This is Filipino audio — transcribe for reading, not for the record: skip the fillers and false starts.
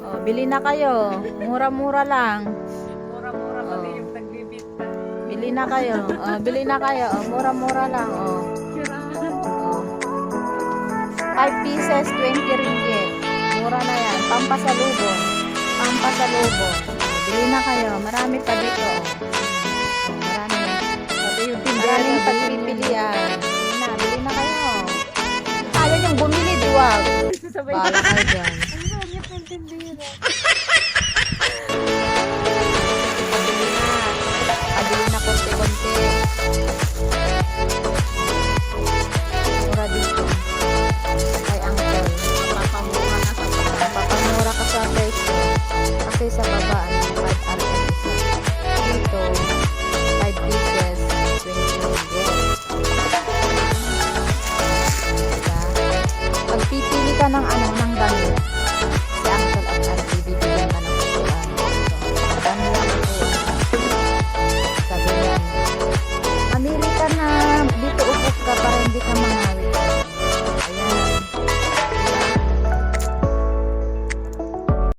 Oh, bili na kayo. Mura-mura lang. Mura-mura Oh. pati yung nagbibita. Bili na kayo. Oh, bili na kayo. Oh, mura-mura lang. Oh. Oh. 5 pieces, 20 ringgit. Mura na yan. Pampasalubong. Pampasalubong. Bili na kayo. Marami pa dito. Oh, marami. Pati yung Maraming pagpipilian. Bili na kayo. Ayaw yung bumili, diwag. Sabay Bahala kayo dyan. Ang dami ng tindera.